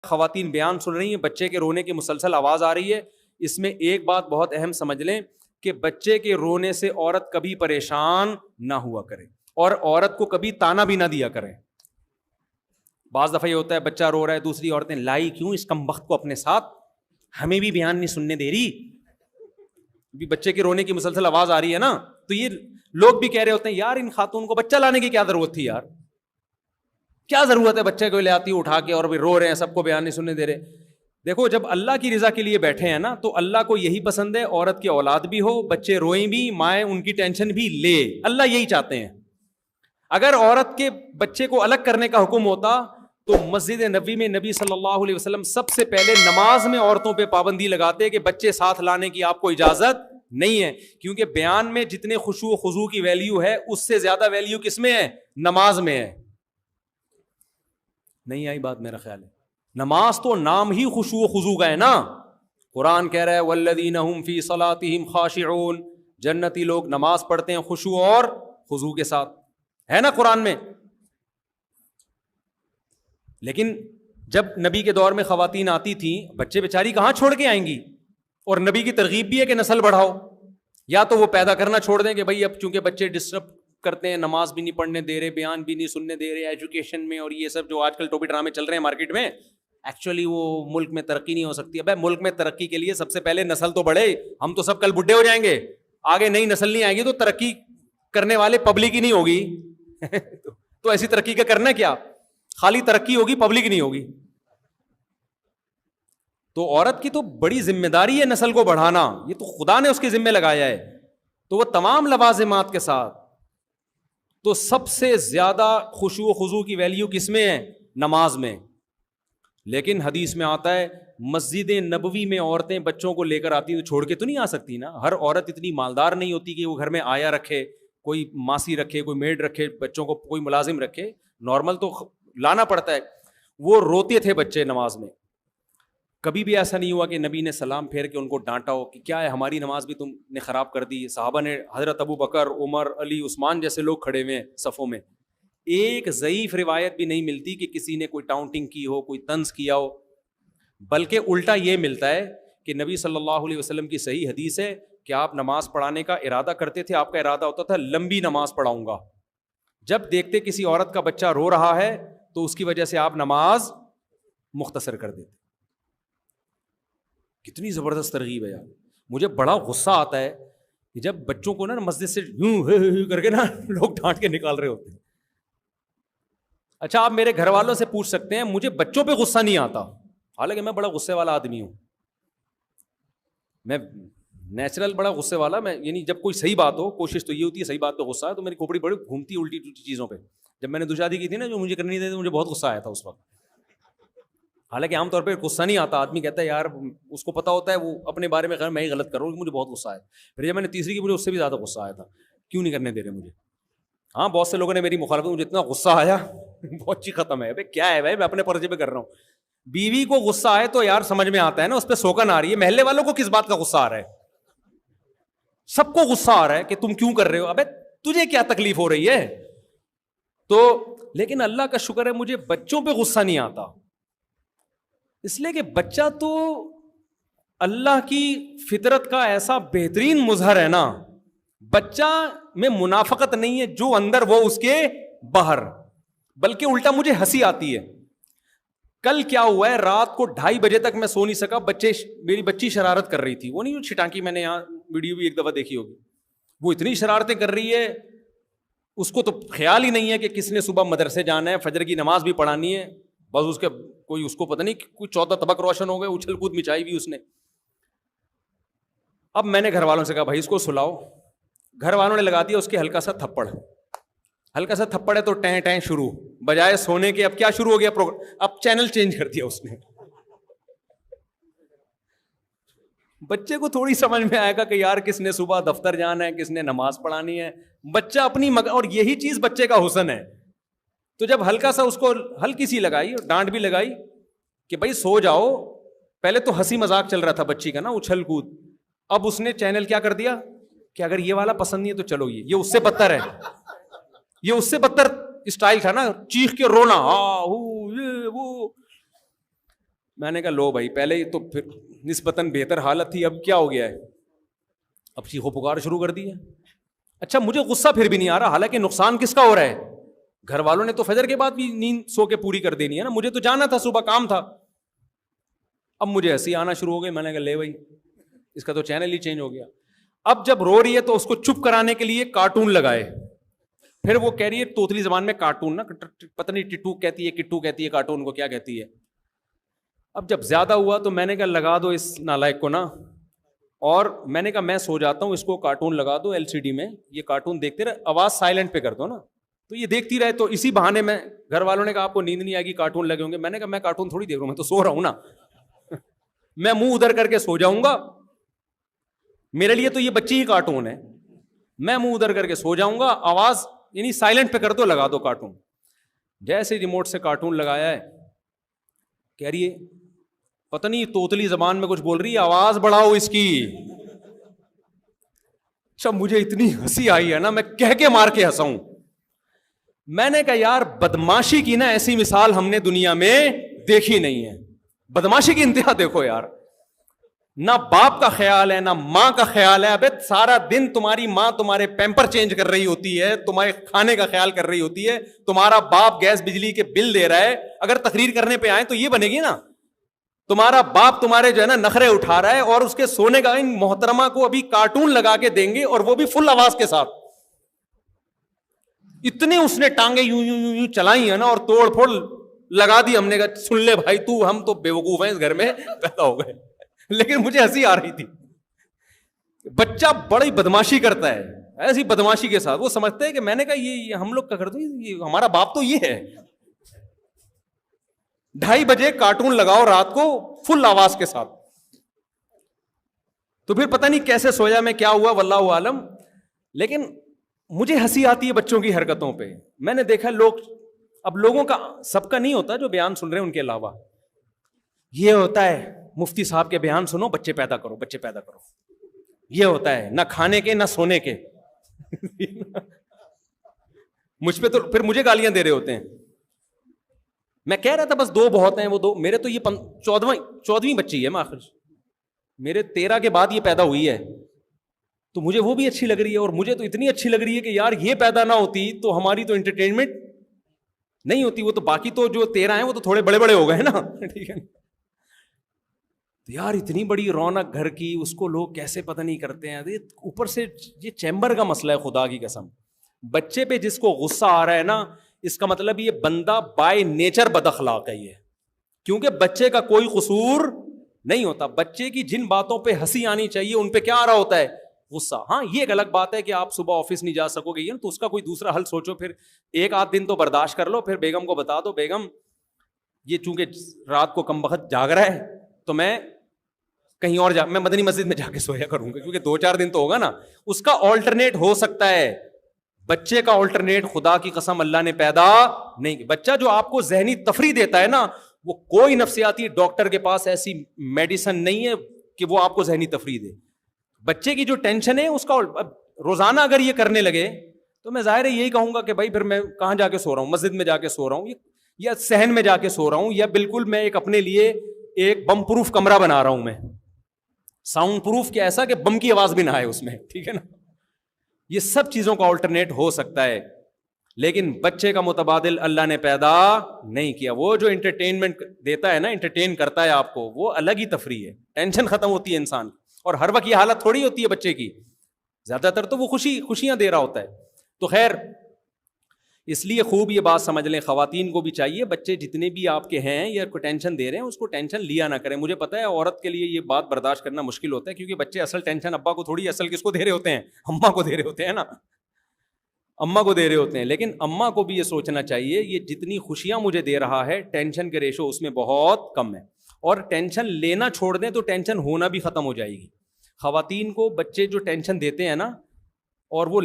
خواتین بیان سن رہی ہیں, بچے کے رونے کی مسلسل آواز آ رہی ہے, اس میں ایک بات بہت اہم سمجھ لیں کہ بچے کے رونے سے عورت کبھی پریشان نہ ہوا کرے, اور عورت کو کبھی تانا بھی نہ دیا کرے. بعض دفعہ یہ ہوتا ہے بچہ رو رہا ہے, دوسری عورتیں لائی کیوں اس کمبخت کو اپنے ساتھ, ہمیں بھی بیان نہیں سننے دے رہی. بھی بچے کے رونے کی مسلسل آواز آ رہی ہے نا, تو یہ لوگ بھی کہہ رہے ہوتے ہیں یار ان خاتون کو بچہ لانے کی کیا ضرورت تھی یار, کیا ضرورت ہے بچے کو لے آتی اٹھا کے اور بھی رو رہے ہیں, سب کو بیان نہیں سننے دے رہے. دیکھو جب اللہ کی رضا کے لیے بیٹھے ہیں نا تو اللہ کو یہی پسند ہے, عورت کی اولاد بھی ہو, بچے روئیں بھی, مائیں ان کی ٹینشن بھی لے, اللہ یہی چاہتے ہیں. اگر عورت کے بچے کو الگ کرنے کا حکم ہوتا تو مسجد نبوی میں نبی صلی اللہ علیہ وسلم سب سے پہلے نماز میں عورتوں پہ پابندی لگاتے کہ بچے ساتھ لانے کی آپ کو اجازت نہیں ہے, کیونکہ بیان میں جتنے خشوع و خضوع کی ویلیو ہے اس سے زیادہ ویلیو کس میں ہے, نماز میں ہے. نہیں آئی بات میرا خیال ہے, نماز تو نام ہی خشوع و خضوع کا ہے نا. قرآن کہہ رہا ہے والذین هم فی صلاتہم خاشعون, جنتی لوگ نماز پڑھتے ہیں خشوع اور خضوع کے ساتھ, ہے نا قرآن میں. لیکن جب نبی کے دور میں خواتین آتی تھیں, بچے بیچاری کہاں چھوڑ کے آئیں گی, اور نبی کی ترغیب بھی ہے کہ نسل بڑھاؤ. یا تو وہ پیدا کرنا چھوڑ دیں کہ بھائی اب چونکہ بچے ڈسٹرب کرتے ہیں, نماز بھی نہیں پڑھنے دے رہے, بیان بھی نہیں سننے دے رہے, ایجوکیشن میں اور یہ سب جو آج کل ٹوپی ڈرامے چل رہے ہیں مارکیٹ میں, ایکچولی وہ ملک میں ترقی نہیں ہو سکتی. اب ملک میں ترقی کے لیے سب سے پہلے نسل تو بڑھے, ہم تو سب کل بڈھے ہو جائیں گے, آگے نئی نسل نہیں آئے گی تو ترقی کرنے والے پبلک ہی نہیں ہوگی. تو ایسی ترقی کا کرنا کیا, خالی ترقی ہوگی پبلک نہیں ہوگی. تو عورت کی تو بڑی ذمہ داری ہے نسل کو بڑھانا, یہ تو خدا نے اس کے ذمہ لگایا ہے. تو وہ تمام لوازمات کے ساتھ, تو سب سے زیادہ خشوع و خضوع کی ویلیو کس میں ہے, نماز میں. لیکن حدیث میں آتا ہے مسجد نبوی میں عورتیں بچوں کو لے کر آتی ہیں تو چھوڑ کے تو نہیں آ سکتی نا. ہر عورت اتنی مالدار نہیں ہوتی کہ وہ گھر میں آیا رکھے, کوئی ماسی رکھے, کوئی میڈ رکھے, بچوں کو کوئی ملازم رکھے. نارمل تو لانا پڑتا ہے. وہ روتے تھے بچے نماز میں. کبھی بھی ایسا نہیں ہوا کہ نبی نے سلام پھیر کے ان کو ڈانٹا ہو کہ کیا ہے ہماری نماز بھی تم نے خراب کر دی. صحابہ نے, حضرت ابو بکر, عمر, علی, عثمان جیسے لوگ کھڑے ہوئے ہیں صفوں میں, ایک ضعیف روایت بھی نہیں ملتی کہ کسی نے کوئی ٹاؤنٹنگ کی ہو, کوئی طنز کیا ہو. بلکہ الٹا یہ ملتا ہے کہ نبی صلی اللہ علیہ وسلم کی صحیح حدیث ہے کہ آپ نماز پڑھانے کا ارادہ کرتے تھے, آپ کا ارادہ ہوتا تھا لمبی نماز پڑھاؤں گا. جب دیکھتے کسی عورت کا بچہ رو رہا ہے تو اس کی وجہ سے آپ نماز مختصر کر دیتے. کتنی زبردست ترغیب ہے یار. مجھے بڑا غصہ آتا ہے کہ جب بچوں کو نا مسجد سے یوں کر کے نا لوگ ڈانٹ کے نکال رہے ہوتے ہیں. اچھا آپ میرے گھر والوں سے پوچھ سکتے ہیں, مجھے بچوں پہ غصہ نہیں آتا, حالانکہ میں بڑا غصے والا آدمی ہوں. میں نیچرل بڑا غصے والا, میں یعنی جب کوئی صحیح بات ہو, کوشش تو یہ ہوتی ہے صحیح بات پہ غصہ ہے, تو میری کھوپڑی بڑی گھومتی ہے الٹی چیزوں پہ. جب میں نے دوشادی کی تھی نا, جو مجھے کرنی نہیں دیتے, مجھے بہت غصہ آیا تھا اس وقت. حالانکہ عام طور پہ غصہ نہیں آتا, آدمی کہتا ہے یار اس کو پتا ہوتا ہے وہ اپنے بارے میں میں ہی غلط کر رہا ہوں, مجھے بہت غصہ آیا. پھر جب میں نے تیسری کی, مجھے اس سے بھی زیادہ غصہ آیا تھا, کیوں نہیں کرنے دے رہے مجھے. ہاں بہت سے لوگوں نے میری مخالفت, مجھے اتنا غصہ آیا, بہت چیز ختم ہے. کیا ہے بھائی, میں اپنے پرچے پہ کر رہا ہوں. بیوی کو غصہ آئے تو یار سمجھ میں آتا ہے نا, اس پہ سوکن آ رہی ہے. محلے والوں کو کس بات کا غصہ آ رہا ہے, سب کو غصہ آ رہا ہے کہ تم کیوں کر رہے ہو, ابے تجھے کیا تکلیف ہو رہی ہے. تو لیکن اللہ کا شکر ہے مجھے بچوں پہ غصہ نہیں آتا, اس لیے کہ بچہ تو اللہ کی فطرت کا ایسا بہترین مظہر ہے نا. بچہ میں منافقت نہیں ہے, جو اندر وہ اس کے باہر. بلکہ الٹا مجھے ہنسی آتی ہے. کل کیا ہوا ہے, رات کو 2:30 بجے تک میں سو نہیں سکا. میری بچی شرارت کر رہی تھی, وہ نہیں چھٹانکی, میں نے یہاں ویڈیو بھی ایک دفعہ دیکھی ہوگی. وہ اتنی شرارتیں کر رہی ہے, اس کو تو خیال ہی نہیں ہے کہ کس نے صبح مدرسے جانا ہے, فجر کی نماز بھی پڑھانی ہے. بس اس کے کوئی, اس کو پتہ نہیں کوئی 14 طبق روشن ہو گئے, اچھل کود مچائی بھی اس نے. اب میں نے گھر والوں سے کہا بھائی اس کو سلاؤ. گھر والوں نے لگا دیا اس کے ہلکا سا تھپڑ. ہلکا سا تھپڑ ہے تو ٹیں ٹیں شروع, بجائے سونے کے اب کیا شروع ہو گیا پروگرام, اب چینل چینج کر دیا اس نے. بچے کو تھوڑی سمجھ میں آئے گا کہ یار کس نے صبح دفتر جانا ہے, کس نے نماز پڑھانی ہے. بچہ اپنی اور یہی چیز بچے کا حسن ہے. تو جب ہلکا سا اس کو ہلکی سی لگائی, ڈانٹ بھی لگائی کہ بھائی سو جاؤ. پہلے تو ہنسی مذاق چل رہا تھا بچی کا نا, اچھل کود. اب اس نے چینل کیا کر دیا کہ اگر یہ والا پسند نہیں ہے تو چلو یہ اس سے بدتر ہے. یہ اس سے بدتر اسٹائل تھا نا, چیخ کے رونا, وہ. میں نے کہا لو بھائی، پہلے تو پھر نسبتاً بہتر حالت تھی، اب کیا ہو گیا ہے؟ اب چیخ و پکار شروع کر دی ہے. اچھا مجھے غصہ پھر بھی نہیں آ رہا، حالانکہ نقصان کس کا ہو رہا ہے؟ گھر والوں نے تو فجر کے بعد بھی نیند سو کے پوری کر دینی ہے نا، مجھے تو جانا تھا، صبح کام تھا. اب مجھے ہنسی آنا شروع ہو گئی. میں نے کہا لے بھائی، اس کا تو چینل ہی چینج ہو گیا. اب جب رو رہی ہے تو اس کو چپ کرانے کے لیے کارٹون لگائے. پھر وہ کہہ رہی ہے توتلی زبان میں کارٹون نا، پتہ نہیں ٹٹو کہتی ہے کٹو کہتی ہے، کارٹون کو کیا کہتی ہے. اب جب زیادہ ہوا تو میں نے کہا لگا دو اس نالائق کو نا، اور میں نے کہا میں سو جاتا ہوں، اس کو کارٹون لگا دو LCD میں، یہ کارٹون دیکھتے رہے، آواز سائلنٹ پہ کر دو نا، تو یہ دیکھتی رہے. تو اسی بہانے میں گھر والوں نے کہا آپ کو نیند نہیں آئے گی، کارٹون لگے ہوں گے. میں نے کہا میں کارٹون تھوڑی دیکھ رہا ہوں، میں تو سو رہا ہوں نا. میں منہ ادھر کر کے سو جاؤں گا، میرے لیے تو یہ بچی ہی کارٹون ہے. میں منہ ادھر کر کے سو جاؤں گا، آواز یعنی سائلنٹ پہ کر دو، لگا دو کارٹون. جیسے ریموٹ سے کارٹون لگایا ہے، کہہ رہی ہے پتہ نہیں توتلی زبان میں کچھ بول رہی ہے، آواز بڑھاؤ اس کی. اچھا مجھے اتنی ہنسی آئی ہے نا، میں کہہ کے مار کے ہنسا ہوں. میں نے کہا یار بدماشی کی نا ایسی مثال ہم نے دنیا میں دیکھی نہیں ہے. بدماشی کی انتہا دیکھو یار، نہ باپ کا خیال ہے نہ ماں کا خیال ہے. ابے سارا دن تمہاری ماں تمہارے پیمپر چینج کر رہی ہوتی ہے، تمہارے کھانے کا خیال کر رہی ہوتی ہے، تمہارا باپ گیس بجلی کے بل دے رہا ہے. اگر تقریر کرنے پہ آئے تو یہ بنے گی نا، تمہارا باپ تمہارے جو ہے نا نخرے اٹھا رہا ہے، اور اس کے سونے کا ان محترمہ کو ابھی کارٹون لگا کے دیں گے، اور وہ بھی فل آواز کے ساتھ. اتنے اس نے ٹانگیں یوں یوں یوں یوں چلائی ہیں نا، اور توڑ پھوڑ لگا دی. ہم نے کہا سن لے بھائی تو، ہم تو بیوقوف ہیں اس گھر میں پیدا ہو گئے. لیکن مجھے ہنسی آ رہی تھی. بچہ بڑی بدماشی کرتا ہے، ایسی بدماشی کے ساتھ. وہ سمجھتے ہیں کہ میں نے کہا یہ ہم لوگ کا کر دو، ہمارا باپ تو یہ ہے. 2:30 بجے کارٹون لگاؤ رات کو فل آواز کے ساتھ. تو پھر پتہ نہیں کیسے سویا میں، کیا ہوا واللہ عالم. لیکن مجھے ہنسی آتی ہے بچوں کی حرکتوں پہ. میں نے دیکھا لوگ، اب لوگوں کا سب کا نہیں ہوتا جو بیان سن رہے ہیں ان کے علاوہ، یہ ہوتا ہے مفتی صاحب کے بیان سنو بچے پیدا کرو، بچے پیدا کرو. یہ ہوتا ہے نہ کھانے کے نہ سونے کے. مجھ پہ تو پھر مجھے گالیاں دے رہے ہوتے ہیں. میں کہہ رہا تھا بس 2 بہت ہیں، وہ 2 میرے تو یہ 14ویں بچی ہے. میں آخر میرے 13 کے بعد یہ پیدا ہوئی ہے، تو مجھے وہ بھی اچھی لگ رہی ہے. اور مجھے تو اتنی اچھی لگ رہی ہے کہ یار یہ پیدا نہ ہوتی تو ہماری تو انٹرٹینمنٹ نہیں ہوتی. وہ تو باقی تو جو 13 ہیں وہ تو تھوڑے بڑے بڑے ہو گئے نا. ٹھیک ہے یار، اتنی بڑی رونق گھر کی، اس کو لوگ کیسے پتہ نہیں کرتے ہیں. اوپر سے یہ چیمبر کا مسئلہ ہے، خدا کی قسم. بچے پہ جس کو غصہ آ رہا ہے نا، اس کا مطلب یہ بندہ بائی نیچر بد اخلاق ہے. یہ کیونکہ بچے کا کوئی قصور نہیں ہوتا. بچے کی جن باتوں پہ ہنسی آنی چاہیے ان پہ کیا آ رہا ہوتا ہے؟ غصہ. ہاں یہ ایک الگ بات ہے کہ آپ صبح آفس نہیں جا سکو گے تو اس کا کوئی دوسرا حل سوچو. پھر 1-8 دن تو برداشت کر لو. پھر بیگم کو بتا دو بیگم یہ چونکہ رات کو کم وقت جاگ رہا ہے تو میں کہیں اور میں مدنی مسجد میں جا کے سویا کروں گا، کیونکہ 2-4 دن تو ہوگا نا. اس کا آلٹرنیٹ ہو سکتا ہے. بچے کا آلٹرنیٹ خدا کی قسم اللہ نے پیدا نہیں کیا. بچہ جو آپ کو ذہنی تفریح دیتا ہے نا، وہ کوئی نفسیاتی ڈاکٹر کے پاس ایسی میڈیسن نہیں ہے کہ وہ آپ کو ذہنی تفریح دے. بچے کی جو ٹینشن ہے اس کا روزانہ اگر یہ کرنے لگے تو میں ظاہر ہے یہی کہوں گا کہ بھائی پھر میں کہاں جا کے سو رہا ہوں؟ مسجد میں جا کے سو رہا ہوں یا صحن میں جا کے سو رہا ہوں، یا بالکل میں ایک اپنے لیے ایک بم پروف کمرہ بنا رہا ہوں. میں ساؤنڈ پروف کیا ایسا کہ بم کی آواز بھی نہ آئے اس میں. ٹھیک ہے نا، یہ سب چیزوں کا آلٹرنیٹ ہو سکتا ہے. لیکن بچے کا متبادل اللہ نے پیدا نہیں کیا. وہ جو انٹرٹینمنٹ دیتا ہے نا، انٹرٹین کرتا ہے آپ کو، وہ الگ ہی تفریح ہے. ٹینشن ختم ہوتی ہے انسان. اور ہر وقت یہ حالت تھوڑی ہوتی ہے بچے کی، زیادہ تر تو وہ خوشیاں دے رہا ہوتا ہے. تو خیر، اس لیے خوب یہ بات سمجھ لیں، خواتین کو بھی چاہیے بچے جتنے بھی آپ کے ہیں یا کوئی ٹینشن دے رہے ہیں اس کو ٹینشن لیا نہ کریں. مجھے پتا ہے عورت کے لیے یہ بات برداشت کرنا مشکل ہوتا ہے، کیونکہ بچے اصل ٹینشن ابا کو تھوڑی، اصل کس کو دے رہے ہوتے ہیں؟ اماں کو دے رہے ہوتے ہیں نا، اماں کو دے رہے ہوتے ہیں. لیکن اماں کو بھی یہ سوچنا چاہیے یہ جتنی خوشیاں مجھے دے رہا ہے، ٹینشن کے ریشو اس میں بہت کم ہے. اور ٹینشن لینا چھوڑ دیں تو ٹینشن ہونا بھی ختم ہو جائے گی. خواتین کو بچے جو ٹینشن دیتے ہیں نا، اور وہ